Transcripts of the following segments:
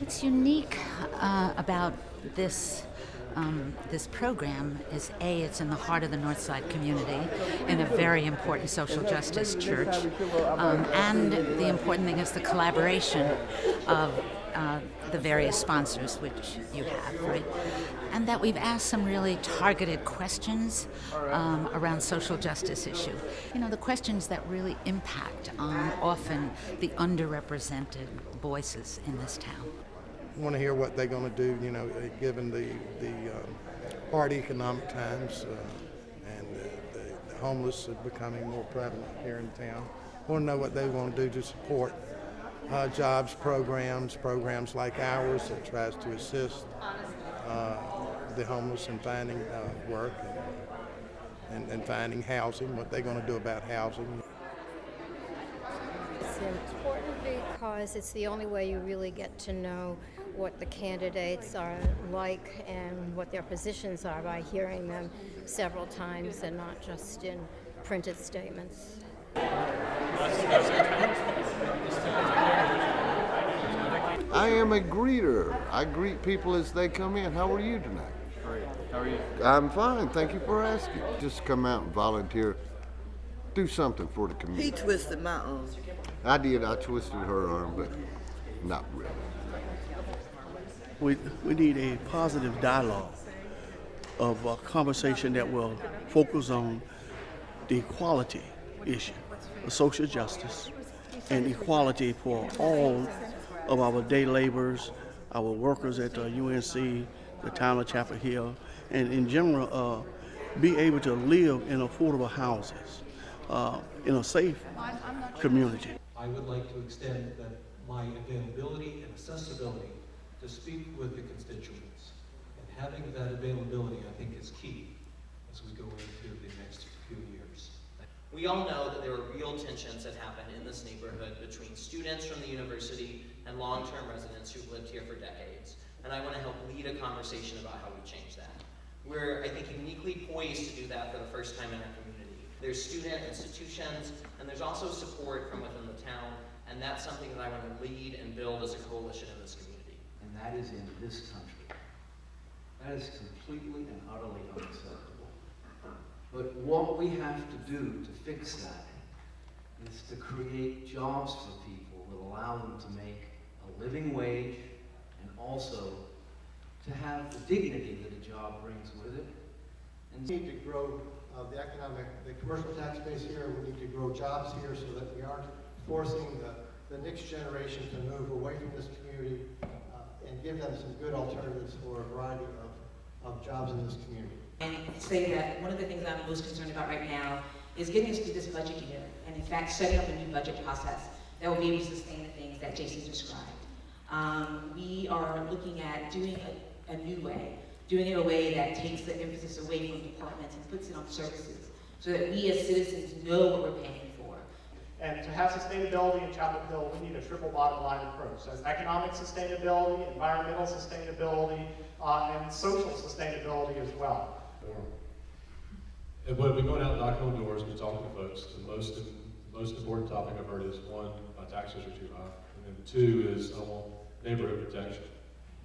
What's unique about this this program is it's in the heart of the Northside community in a very important social justice church, and the important thing is the collaboration of the various sponsors which you have, right? And that we've asked some really targeted questions around social justice issue. You know, the questions that really impact on often the underrepresented voices in this town. I want to hear what they're going to do, you know, given the hard economic times and the homeless are becoming more prevalent here in town. I want to know what they want to do to support jobs programs like ours that tries to assist the homeless in finding work and finding housing, what they're going to do about housing. It's important because it's the only way you really get to know what the candidates are like and what their positions are by hearing them several times and not just in printed statements. I am a greeter. I greet people as they come in. How are you tonight? Great. How are you? I'm fine. Thank you for asking. Just come out and volunteer. Do something for the community. He twisted my arm. I did. I twisted her arm, but not really. We need a positive dialogue of a conversation that will focus on the equality issue, the social justice, and equality for all of our day laborers, our workers at UNC, the town of Chapel Hill, and in general, be able to live in affordable houses, in a safe community. I would like to extend my availability and accessibility to speak with the constituents. And having that availability, I think, is key as we go into the next few years. We all know that there are real tensions that happen in this neighborhood between students from the university and long-term residents who've lived here for decades. And I want to help lead a conversation about how we change that. We're, I think, uniquely poised to do that for the first time in our community. There's student institutions, and there's also support from within the town, and that's something that I want to lead and build as a coalition in this community. And that is in this country. That is completely and utterly unacceptable. But what we have to do to fix that is to create jobs for people that allow them to make a living wage and also to have the dignity that a job brings with it. And we need to grow the commercial tax base here. We need to grow jobs here so that we aren't forcing the next generation to move away from this community and give them some good alternatives for a variety of jobs in this community. And say that one of the things I'm most concerned about right now is getting us through this budget year, and in fact setting up a new budget process that will be able to sustain the things that Jason described. We are looking at doing a new way, doing it in a way that takes the emphasis away from departments and puts it on services, so that we as citizens know what we're paying for. And to have sustainability in Chapel Hill, we need a triple bottom line approach. So economic sustainability, environmental sustainability, and social sustainability as well. And when we go out and knock on doors and we talk to folks, the most important topic I've heard is, one, my taxes are too high, and then two is I want neighborhood protection.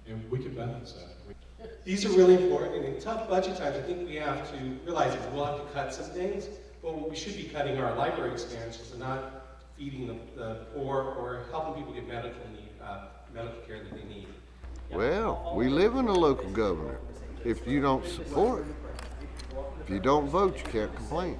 And we can balance that. These are really important, and in tough budget times, I think we have to realize that we'll have to cut some things, but what we should be cutting are library expansions and not feeding the poor or helping people get medical care that they need. Well, we live in a local government. If you don't support, if you don't vote, you can't complain.